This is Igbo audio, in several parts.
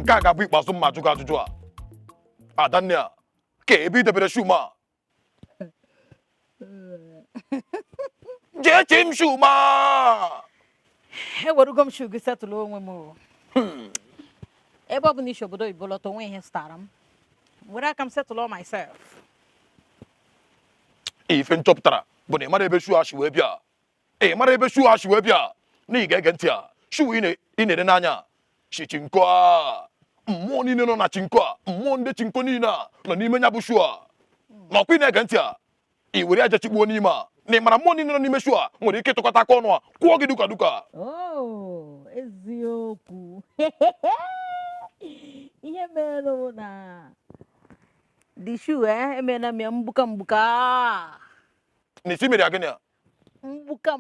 Nkaga bu ikpasu mma ajụjụ ajụjụ a. Adania, ka ebe idebere shuma. Jee chim shuma. Ewerugo m shu gị setụlụ onwe m. Ebe ọ bụ na isi obodo Igbo lọta onwe ihe stara m. Were aka m setụlụ myself. Ife nchọpụtara bụ na ị mara ebe shu a shi wee bịa. Ị mara ebe shu a shi wee bịa. Na ị ga-ege ntị a. Shu ị na-ere n'anya. Shi chinko a. Mmụọ niile nọ na chinko a. Mmụọ ndị chinko niile a nọ n'ime nya bụ shu a. N'ọkwa ị na-ege ntị a. I were aja chikpuo n'ime a. Na ị mara mmụọ niile nọ n'ime shu a nwere ike ịtụkọta aka ọnụ a kwụọ gị duka duka. Oh, eziokwu. Ihe mere na the shoe emena m mgbuka. N'isi mere gịnị a? Mgbuka.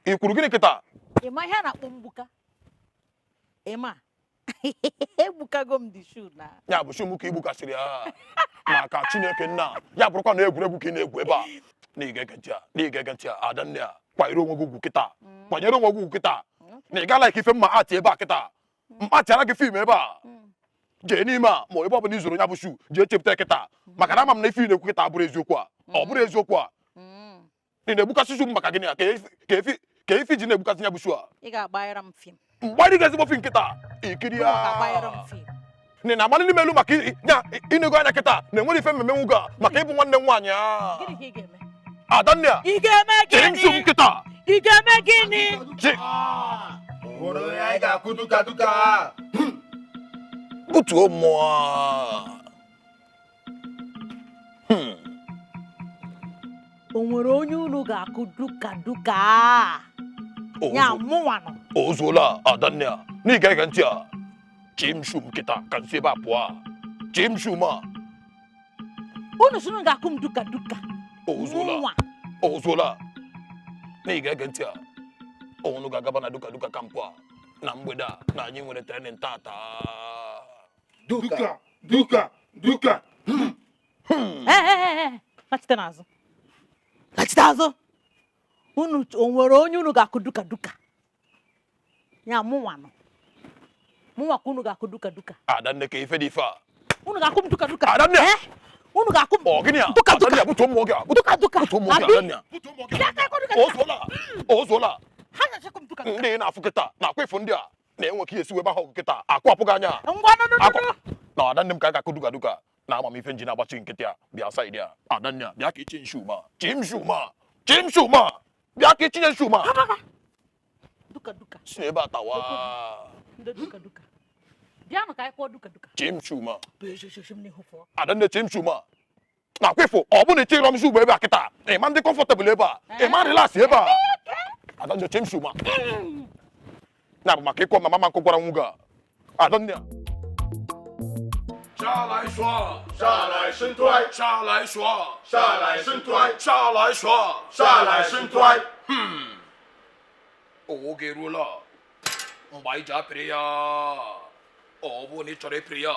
I kwuru gịnị kịta? Ịma ihe a na-akpọ mgbuka? Ịma? Egbukago m the shoe na. Ya bụ shoe m ka igbukasịrị ya. Maka Chineke nna ya bụrụkwa na egwuregwu ka ị na-egwu ebe a. Na ị ga-ege ntị a Adanne a kwanyere onwe gị ugwu kịta. Kwanyere onwe gị ugwu kịta. Na ị gaala ife mma atị ebe a kịta. Mkpachara gị fim ebe a. Jee n'ime a ma ebe ọ bụla izuru ya bụ shoe jee chepụta kịta. Maka na ama m na ife ị na-ekwu kịta abụrụ eziokwu a. Ọ bụrụ eziokwu a. Ị na-egbukasị shoe m maka gịnị a ka efi ji na-egbukasị ya bụ shoe a. Ị ga-agbanyere m fim. Mgbanyere gị ezigbo fim kịta. Ikiri ya. Ga-agbanyere m fim. Nị na-amalị n'ime elu maka inego anya kịta na-enwere ife mmemme nwuga maka ịbụ nwanne m nwaanyị a. Gịnị ka ị ga-eme? Adanne a. Ị ga-eme gịnị? Shoe m kịta. Ị ga-eme gịnị? Oro ya ga-akụ duka duka. Butuo mmụọ. O nwere onye unu ga-akụ duka duka. Ya mụnwa nọ. O zuola Adanne a. Na ị ga-ege ntị a. Chim shoe m kịta ka nsi ebe a pụọ. Chim shoe m a. Unu sị unu ga-akụ m duka duka. O zuola. Na ị ga-ege ntị a. Unu ga-agaba na duka duka kampụ a. Na mgbede a na anyị nwere training tata. Duka duka duka. Lachite n'azụ. Lachite azụ. Unu o nwere onye unu ga-akụ duka duka. Ya mụnwa nọ. Mụnwa ka unu ga-akụ duka duka. Adanne ka ife dị ife a. Unu ga-akụ m duka duka. Adanne. Unu ga-akụ m. Ọ gịnị a? Duka duka. Adanne butuo mmụọ gị a. Duka duka. Butuo mmụọ gị Adanne. O zuola. Ha na-achịkọ m duka duka. Ndị na-afụ kịta na-akwa efu ndị a na-enwe ka ihe esi webe ahụ kịta akwụ apụghị anya. Ngwa nọ. Na Adanne m ka a ga-akụ duka duka na ama m ife nji na-agbachi nkịtị a bịa saịdị a. Adanne a bịa ka itinye shoe ma. Chim shoe ma. Bịa ka itinye shoe ma. Duka duka. Si ebe a tawa. Ndị duka duka. Bịanụ ka anyị kụọ duka duka. Chim shoe ma. Bụ Adanne chim shoe ma. Na-akwa efu ọ bụ na itinye m shoe ebe a kịta. Ịma ndị comfortable ebe a. Ịma relax ebe a. Adanne chim shoe ma. Na bụ maka ịkọ mama ma nkụ gwara nwuga. Adanne a. 下来说，下来伸腿，下来说，下来伸腿，下来说，下来伸腿。oge eruola mgbe anyị ji apịrị ya. Ọ bụ na ị chọrọ ịpịrị ya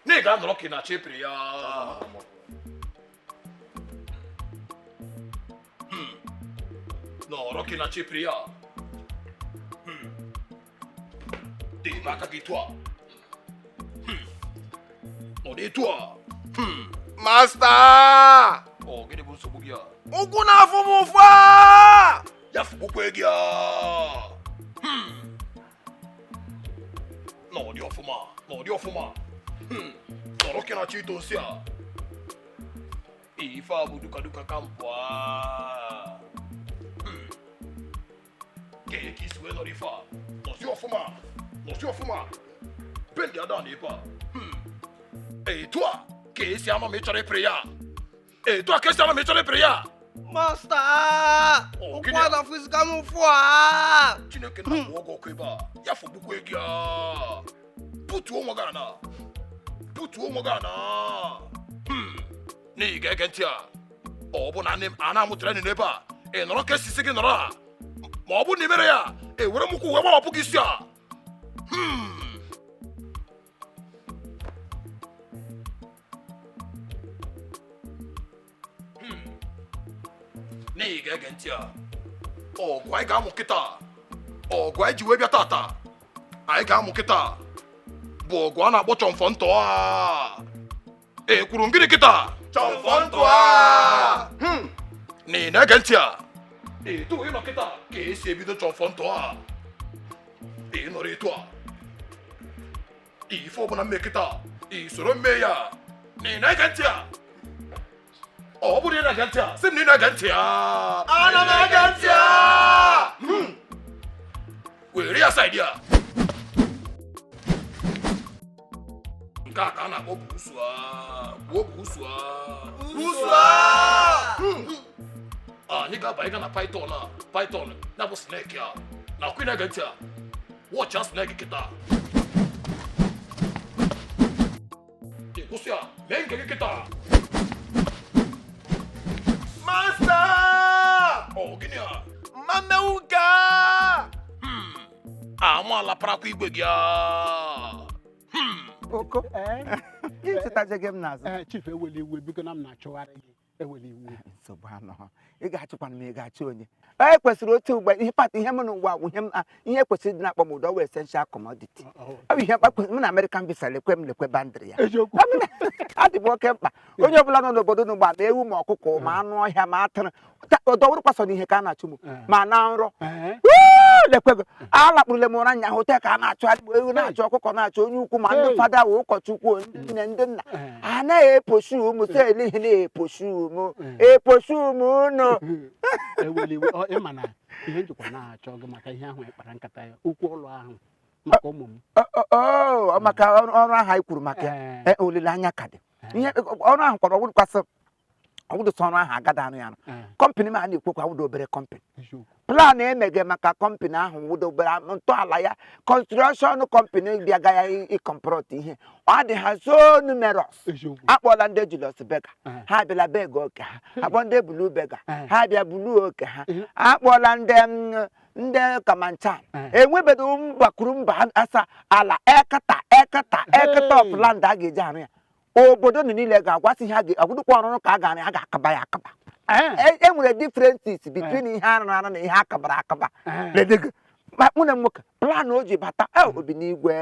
na ị ga-anọrọ ka ị na-achọ ịpịrị ya. Nọrọ ka ị na-achọ ịpịrị ya. Debe aka gị etu a. Nọdụ etu a. Master! Ọ gịnị bụ nsogbu gị a? Ụkwụ na-afụ m ụfụ a! Ya fụkwukwe gị a. N'ọdị ọfụma. Nọrọ ka ị na-achọ ito nsị a. Ife a bụ duka duka kampụ a. Kee ka isi wee nọrọ ife a. Nọsi ọfụma. Bendi ada na ebe a. Etu a ka esi ama ma ị chọrọ ịpịrị ya. Master! Ụkwụ a na-afụzika m ụfụ a! Chineke na-akwụ ọgwụ ọkụ ebe a. Ya fọgbukwe gị a. Butuo onwe gị ana. N'ihi ga-ege ntị a. Ọ bụ na a na-amụtara n'ebe a. Ị nọrọ ka esisi gị nọrọ a. ma ọ bụ na imere ya ewere m ụkwụ wee gbawapụ gị isi a n'ihi ga-ege ntị a ọgụ anyị ga-amụ kịta ọgụ anyị ji wee bịa tata anyị ga-amụ kịta bụ ọgụ a na-akpọ chọmfọ ntọ a ekwuru m gịnị kịta chọmfọ ntọ a n'ihi na-ege ntị a etu ịnọ kịta ka esi ebido chọmfọ ntọ a ịnọrọ etu a ife ọbụla mme kịta isoro mme ya n'ihi na-ege ntị a ọ bụrụ ị na-ege ntị a sị m na ị na-ege ntị a ana m ege ntị a were ya saịdị a nke a ka a na-akpọ buusu a gbuo buusu a anyị ga-abanye ga na python ya bụ snake a na akwụ ị na-ege ntị a wọcha snake kịta kwụsị a mee nke gị kịta Master! Oh, gịnị a? Mameuka! Amaala parakwa igwe gị a. Oko, ịchụtaje gị m n'azụ. Chief eweli iwe biko na m na-achụgharị gị eweli iwe. Nsogbu anọ. Ị ga-achụkwana m ị ga-achụ onye. E kwesịrị otu ugbo ihe pat ihe m n'ụwa bụ ihe kwesịrị dị na-akpọ m ụdọ wee essential commodity. Ọ bụ ihe m na American visa lekwe bandịrị ya. Eziokwu. Adịbụ oke mkpa onye ọbụla nọ n'obodo n'ugbo ma ewu ma ọkụkọ ma anụ ọhịa ma atụrụ ọdọwụrụkwa n'ihe ka a na-achụ m ma na nrọ lekwego alakpụrụle m ụra nya hotel ka a na-achụ ewu na-achụ ọkụkọ na-achụ onye ukwu ma ndị fada wee ụkọchukwu ndị nne ndị nna anaghị epochu ụmụ so ele ihe na-epochu ụmụ unu Eweli iwe ịma na ihe njikwa na-achọ gị maka ihe ahụ ịkpara nkata ya okwu ụlọ ahụ maka ụmụ m. Maka ọrụ ahụ anyị kwuru maka ya olileanya ka dị ihe ọrụ ahụ kwara ọgwụdụsọ ọrụ ahụ agada anụ ya nọ kọmpanị m a na-ekwekwa awụdo obere kọmpanị plan emege maka kọmpanị ahụ wụdo obere ntọala ya construction kọmpanị bịaga ya ịkọmprọt ihe ọ dị ha so numerous akpọla ndị Julius Berger ha abịala bega oke ha akpọ ndị bulu Berger ha abịa bulu oke ha akpọla ndị Kamancha enwebedo mgbakuru mba asa ala ekata of land a ga-eji arụ ya obodo niile ga-agwasị ihe agwụdụkwa ọrụrụ ka a ga-akaba ya akaba e nwere differences between ihe arụ arụ na ihe akabara akaba mụ na nwoke plan o ji bata obi n'igwe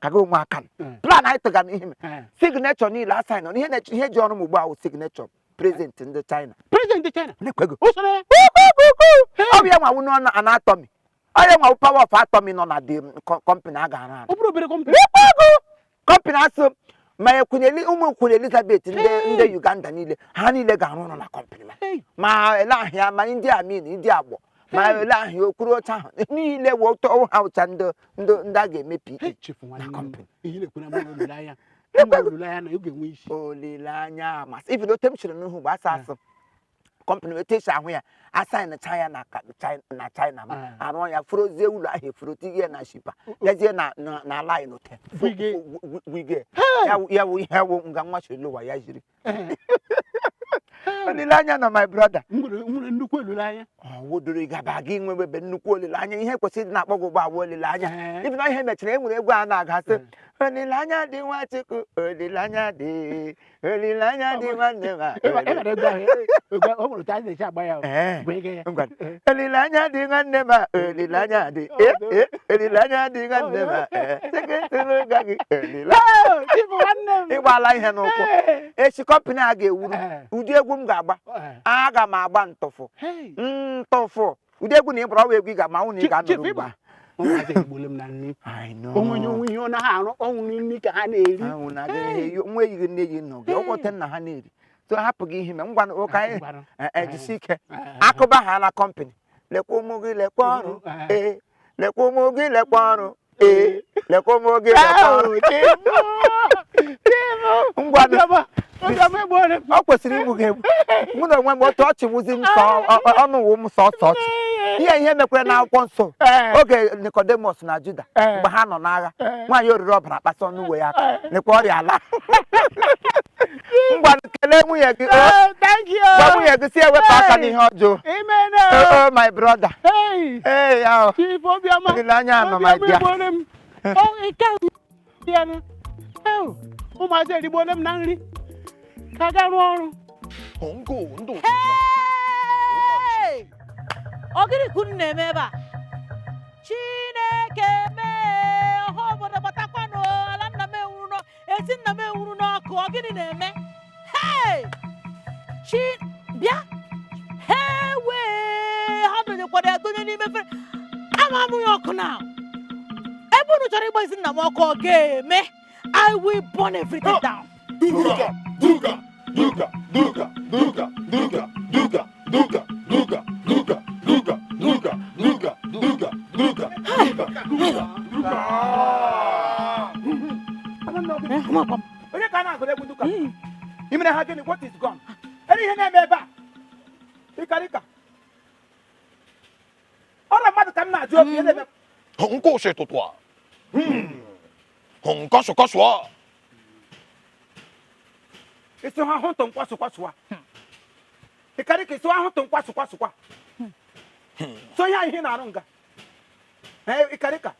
ka gị onwe aka plan anyị tụgara n'ihe mere signature niile asa nọ ihe ji ọrụ m ugbu a wụ signature president ndị China na-ekwego ọ bụ ya nwa wụ n'ọnụ anatomy onye nwa wụ power of atomy nọ na the company a ga-arụ arụ company asụ ma ụmụ ekwunye Elizabeth ndị Uganda niile ha niile ga-arụ ụlọ na kọmpanị ma ele ahịa ma ndị amin ndị agbọ ma ele ahịa okpuru oche ahụ niile wụ ha ụcha ndị a ga-emepi na kọmpanị olileanya masị ibi ote m chịrị n'ihu mgbe asa asụ kọmpanị weta esi ahụ ya asaịn China na China ma arụ ya frozie ụlọ ahụ efuroti ihe na shipa yazie na line hotel wige ya wụ ihe wụ nga nwa chiri ụwa ya jiri olileanya na my brother nwere nnukwu olileanya wodoro gaba gị nwebebe nnukwu olileanya ihe kwesịrị dị na-akpọ gị ụgbọ agwa olileanya ibi na ihe mechara e nwere egwu a na-agasị olileanya dị Nwachukwu olileanya dị nwanne m olileanya dị nwanne m olileanya dị olileanya dị nwanne m ịgbala ihe n'ụkwụ echi kọmpanị a ga-ewuru ụdị egwu m ga-agba aga m agba ntụfụ ụdị egwu na ịbụrụ ọwa egwu ị ga-ama nwụ na ị ga-anọrọ ugbu a nwa eyighị nne yi nọ gị ụkwụte nna ha na-eri so hapụ gị ihe ngwa ụka anyị ejisi ike akụba ha na kọmpanị lekwa ụmụ gị lekwa ọrụ lekwa ụmụ gị lekwa ọrụ lekwa ụmụ gị lekwa ọrụ ngwa ọ kwesịrị igbu gị egbu mụ na onwe m otu ọchị wụzi m ọnụ wụ m sọsọ ọchị ihe mekwere na akwụkwọ nsọ oge Nicodemus na Juda mgbe ha nọ n'agha nwaanyị oriri ọbara kpasa ọnụ uwe ya aka nekwa ọrịa ala ngwa kelee nwunye gị Thank you. gwa nwunye gị si ewepụ aka n'ihe ọjọọ Amen. oh my brother Hey. hey ahụ Chief Obiama. olileanya anọ my dear Oh, ike ya na. Oh, ụmụazị erigbole m na nri. Ka ga rụọ ọrụ. Hongo, ndo. Hey! Ogiri kunu na-eme ebe a. Chineke mee ọha obodo gbatakwanụ ala nna m enwuru n'ọkụ ezi nna m enwuru n'ọkụ ogiri na-eme. Hey! Bịa. Hey wee ha dọnyekwara ya donye n'ime efere. Ama m ya ọkụ na. Ebe unu chọrọ ịgba ezi nna m ọkụ ọ ga-eme. I will burn everything down. Duka, duka, duka, duka, duka, duka, duka, duka, duka, duka, duka, duka, duka, duka, duka, duka. onye ka na-agụrụ egwu duka imere ha gịnị what is gone eri ihe na-eme ebe a ịkarịka ọrịa mmadụ ka m na-ajụ obi ihe na-eme Hongo se tutwa. Hongo so kaswa. isi ha hụ ntụ nkwasụkwasụwa ịkarịka isi ha hụ ntụ nkwasụkwasụkwa so ihe ihe na-arụ nga ịkarịka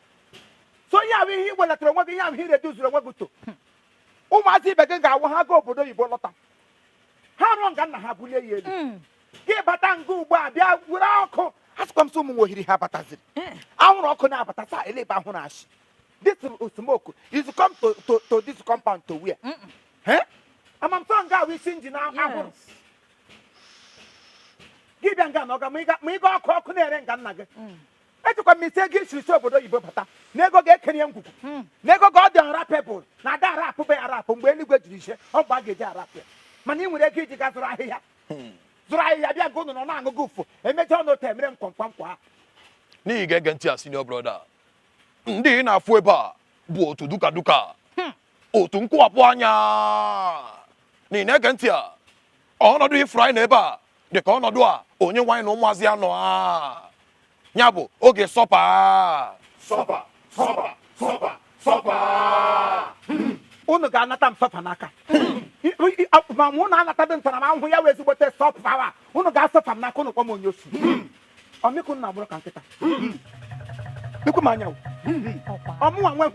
so ihe ahụ ihe iwelatara onwe gị ihe ahụ ihe reduzuru onwe gị to ụmụazị ibe gị ga-awụ ha gaa obodo oyibo lọta ha rụọ nga nna ha bulie ya elu gị bata nga ugbu a bịa were ọkụ asịkwa m sị ụmụ nwohiri ha bataziri anwụrụ ọkụ na-abata saa ele ebe ahụ na-achị this smoke is come to this compound to where amamtọ nga ahụ isi njin ahụrụ gị bịa nga na ọga ma ịga ọkụ na-ere nga nna gị echekwa m ise gị siri si obodo oyibo bata na ego ga-ekenye ngwugwu na ego ga ọ dị nrapebụl na ada arapụbe arapụ mgbe eluigwe jiri ise ọ gba ga-eji arapụ ya mana ị nwere ego iji ga zụrụ ahịhịa bịa gị ụnụ nọ na-aṅụ gị ụfụ emechaa ọnụ otu emere nkwa N'ihi ga-ege ntị a senior brother. Ndị ị na-afụ ebe a bụ otu duka duka. Otu nkwụwapụ anya. N'ihi na ege ntị a ọnọdụ ifuru anyị na ebe a dị ka ọnọdụ a onye nwaanyị na ụmụazị ya nọ a. Ya bụ oge sọpa. Sọpa, sọpa, sọpa, sọpa. unu ga-anata m sọfa n'aka ma mụ na anatadị ntaramahụhụ ya wee ezigbote sọfa unu ga-asọfa m n'aka unu kpọ m onye osu ọmịkụ nna agbụrụ ka nkịta ikwu m anya ọmụnwa nwe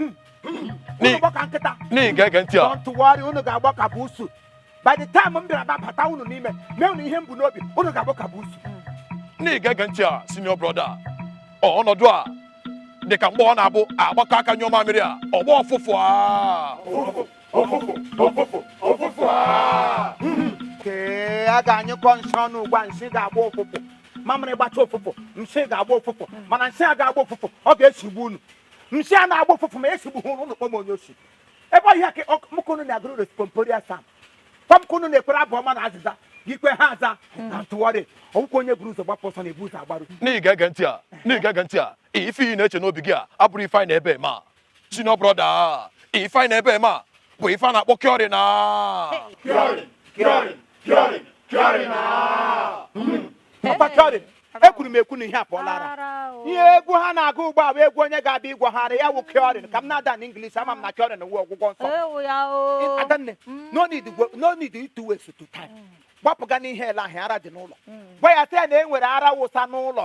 unu gbọ ka nkịta N'ihi ga-ege ntị a don't worry unu ga-agbọ ka bụ usu by the time m bịara bata unu n'ime mee unu ihe m bụ n'obi unu ga-agbọ ka bụ usu n'ihi ga-ege ntị a senior brother. Ọnọdụ a dị ka mgbe ọ na-abụ agbakọ aka nyụọ mamịrị a ọgba ọfụfụ kee a ga-anyụkọ nsị ọnụ ugbu a nsị ga-agba ụfụfụ mamịrị gbacha ụfụfụ nsị ga-agba ụfụfụ mana nsị a ga-agba ụfụfụ ọ ga-esigbu unu nsị a na-agba ụfụfụ ma esigbu hụ unu kpọ m onye osi ebe ọhịa ka mụkụnụ na-agụrụ responporia sam pamkụnụ na-ekwere abụ ọma na azịza gị kwe ha aza na ntụgharị ọgwụkwọ onye buru ụzọ gbapụ ọsọ na-ebu ụzọ agbarụ n'ihi ga-ege ntị a ife iyi na-eche n'obi gị a abụrụ ife anyị na-ebe eme a senior brother ife anyị na-ebe eme a bụ ife a na-akpọ kịọrị na ekwuru m ekwu na ihe apụọla ara ihe egwu ha na-agụ ugbu a bụ egwu onye ga-abịa ịgwọgharị ya wụ kịọrịn ka m na-ada na English ama m na kịọrịn wụ ọgwụgwọ nsọ adanne no need to waste to time gbapụga n'ihe ele ahụ ara dị n'ụlọ gwa ya sị ya na e nwere ara wụsa n'ụlọ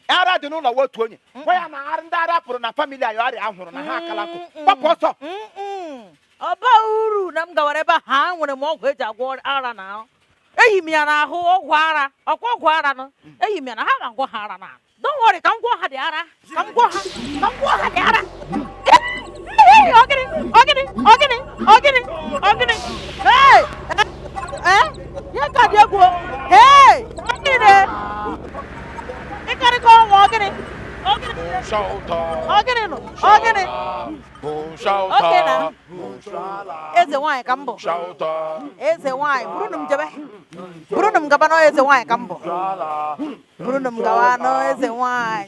ara dị n'ụlọ wotu onye gwa ya na ndị ara pụrụ na famili anyị ọrịa ahụrụ na ha akala nkụ gbapụ ọsọ ọ ba uru na m gawara ebe ha nwere m ọgwụ eji agwọ ara na eyi m ya n'ahụ ọgwụ ara ọkwa ọgwụ ara nọ eyi m ya na ha ga-agwọ ha ara na don't worry ka m gwọ ha dị ara ka m gwọ ha dị ara ogini ya ka dị egwu ogini ịkarịka ọnwa ogini eze nwanyị ka m bụ eze nwanyị bụrụ m jebe bụrụ m gaba n'ọ eze nwanyị ka m bụ bụrụ m gawa n'ọ eze nwanyị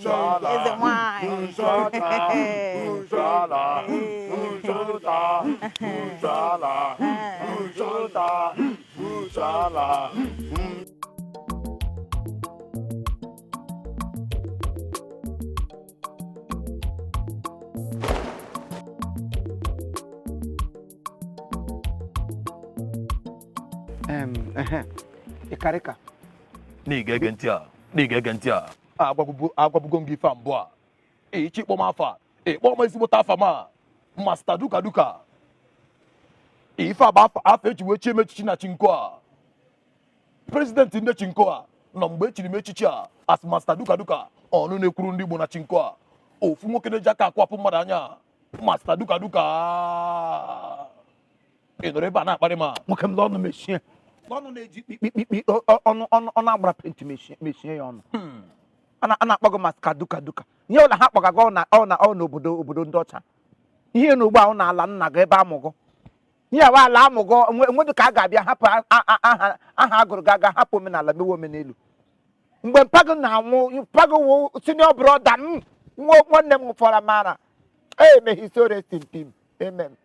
Ikarika. N'ige ntị a agwabugo m gị ife mbụ a echi kpọm afa ịkpọ m ezigbo afa ma Master Duka Duka ife a bụ afa eji wee chie mechichi na chinko a president ndị chinko a nọ mgbe echiri m echichi a as Master Duka Duka ọnụ na-ekwuru ndị Igbo na chinko a ofu nwoke na-eji aka akwapụ mmadụ anya Master Duka Duka ị nọrọ ebe a na-akparị ma Nwoke m n'ọnụ mechie. N'ọnụ na-eji kpikpikpi ọnụ agbara penti mechie ya ọnụ. A na-akpọ gị Master Duka Duka. Ihe ụlọ ha kpọga gị ọ na obodo ndị ọcha. Ihe na ugbu a na ala nna gị ebe amụgọ. Ihe awa ala amụgọ enweghị ka a ga-abịa hapụ aha agụrụ gị aga hapụ omenala mewe omenelu. Mgbe mpago na-anwụ mpago wụ senior brother m nwanne m nwụfọrọ mara. May his soul rest in peace. Amen.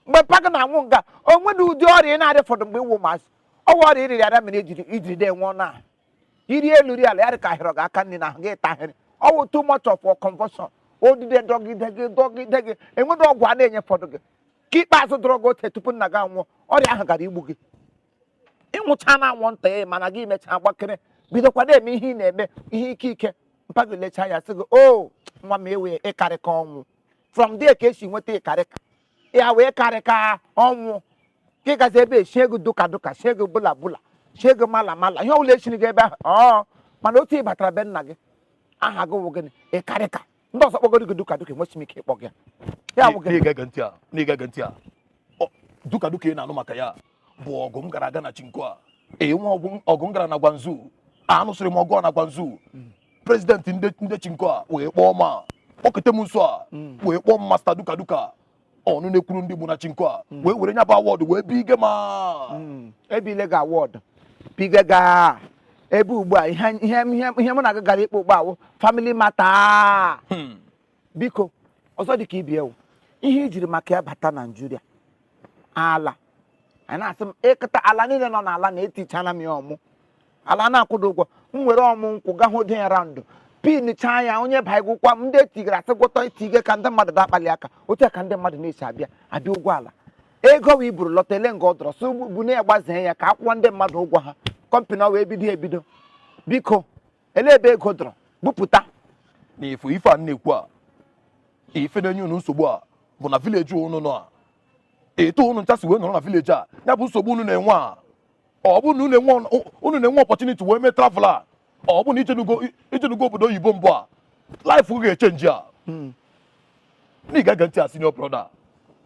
Mgbe mpago na-anwụ nga onwedị ụdị ọrịa na-adị fọdụ mgbe iwu masị ọwa ọrịa iriri ada mere ijiri de nwụọ na iri elu ri ala ya dị ka ahịrị gị aka nri na ahụ gị tahịrị ọwụ too much of convulsion odide dọgide gị enwedị ọgwụ a na-enye fọdụ gị ka ikpeazụ dọrọ gị ote tupu nna gị anwụọ ọrịa ahụ gara igbu gị ịnwụcha na anwụ nta ya mana gị mechaa gbakere bidokwa na-eme ihe ị na-eme ihe ike mpago lecha ya sị gị o nwa m ewe ịkarịka ọnwụ from there ka esi nweta ịkarịka ya wee karịka ọnwụ ka ị gazi ebe eshie ego duka duka shie ego bula shie ego mala ihe ọbụla eshiri gị ebe ahụ mana otu ị batara be nna gị aha gị wụ gịnị ịkarịka ndị ọzọ kpọgoro gị duka duka enweghị m ike ịkpọ gị ya wụ gịnị n'ige ntị a Duka Duka ị na-anụ maka ya bụ ọgụ m gara aga na chinko a enwe ọgụ m gara na Gwanzu anụsịrị m ọgụ na Gwanzu prezidenti ndị chinko a wee kpọọ ma kpọkete m nso a wee kpọọ m Master Duka Duka ọnụ na-ekwuru ndị Igbo na chinko a wee were nya bụ awọdụ wee bige ma ebile gị awọdụ bige ga ebe ugbu a ihe mụ na gị gara ikpe ugbu a family matter biko ọzọ dị ka ibie wụ ihe ijiri maka ya bata Naijiria ala anyị na-asị m ịkịta ala niile nọ n'ala na-etichana m ya ọmụ ala na-akwụdo ụgwọ m were ọmụ nkwụ gahụ dị ya randụ pin chaa ya onye baigụkwa m ndị etigara asị gwọtọ itige ka ndị mmadụ ga-akpali aka otu ka ndị mmadụ na-esi abịa ụgwọ ala ego wee buru lọta ele nga ọ dọrọ so bu na agbazee ya ka akwụkwọ ndị mmadụ ụgwọ ha kọmpanị ọ wee ebido biko ele ebe ego dọrọ bupụta na ife a na-ekwu a ife na-enye unu nsogbu a bụ na vileji unu nọ a eto unu nchasị wee nọrọ na vileji a ya bụ nsogbu unu na-enwe a ọ bụ na unu na-enwe opportunity wee mee travel a ọ bụ na ijenugo obodo oyibo mbụ a life ga-echenji a na ị ga-ege ntị a senior brother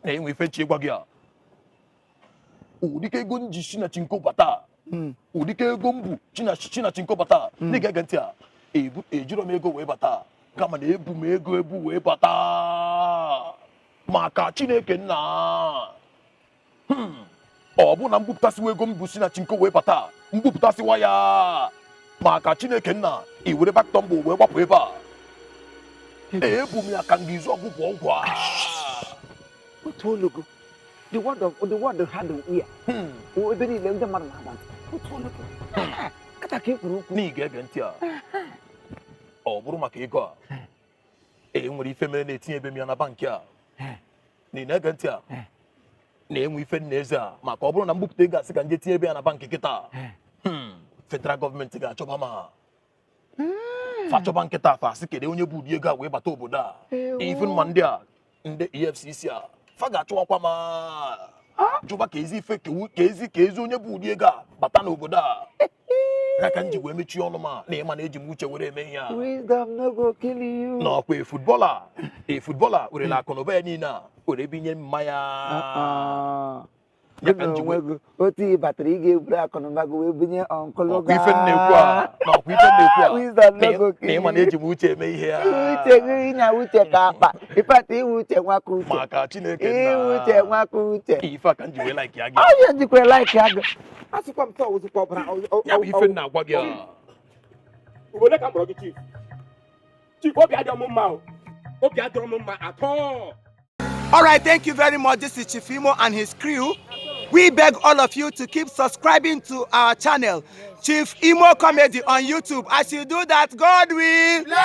na-enwe ife chi ịgwa gị a ụdịka ego nji chi na chinko bata ụdịka ego mbụ chi na chinko bata na ị ga-ege ntị a ejiro m ego wee bata kama na ebu m ego wee bata maka Chineke nna ọ bụ na mbupụtasịwa ego mbụ si na chinko wee bata mbupụtasịwa ya maka Chineke nna i were baktọ mbụ wee gbapụ ebe a ebu m ya ka m ga-izu ọgwụ ọgwụ a otu ologo the word had the ear ebe niile ndị mmadụ na-agba otu ologo kata ka ekwuru okwu na ị ga-ege ntị a ọ bụrụ maka ego a enwere ife mere na-etinye ebe m ya na bankị a na ị na-ege ntị a na-enwe ife nna eze a maka ọ bụrụ na mbupụta ego asị ka nje tinye ebe ya na bankị kịta federal gọọmenti ga-achọba ma fachọba nkịta afa asị kedu onye bụ ụdị ego a wee bata obodo a ife ma ndị a ndị EFCC a fa ga-achọwakwa ma jụba ka ezi ife ka ezi onye bụ ụdị ego a bata n'obodo a ya ka m ji wee mechie ọnụ ma na ịma na eji m uche were eme ihe a n'ọkwa futbọla werela akụ na ụba ya niile a were binye mmanya otu ị batara ị ga-eburu akụnụba gị wee bunye ọnkụlụ gị ife na-ekwu a na ịma na eji m uche eme ihe a uche gị nya uche ka akpa ịpata iwu uche nwaka uche maka Chineke iwu uche nwaka uche ife a ka m ji wee like ya gị onye jikwa like ya gị asịkwa m tọọ ozikwa ọbara ya bụ ife na-agwa gị a obodo ka mkpọrọ gị chief obi adịghị m mma obi adịghị m mma atọ. All right, thank you very much. This is Chief Imo and his crew. We beg all of you to keep subscribing to our channel, Chief Imo Comedy on YouTube. As you do that, God will bless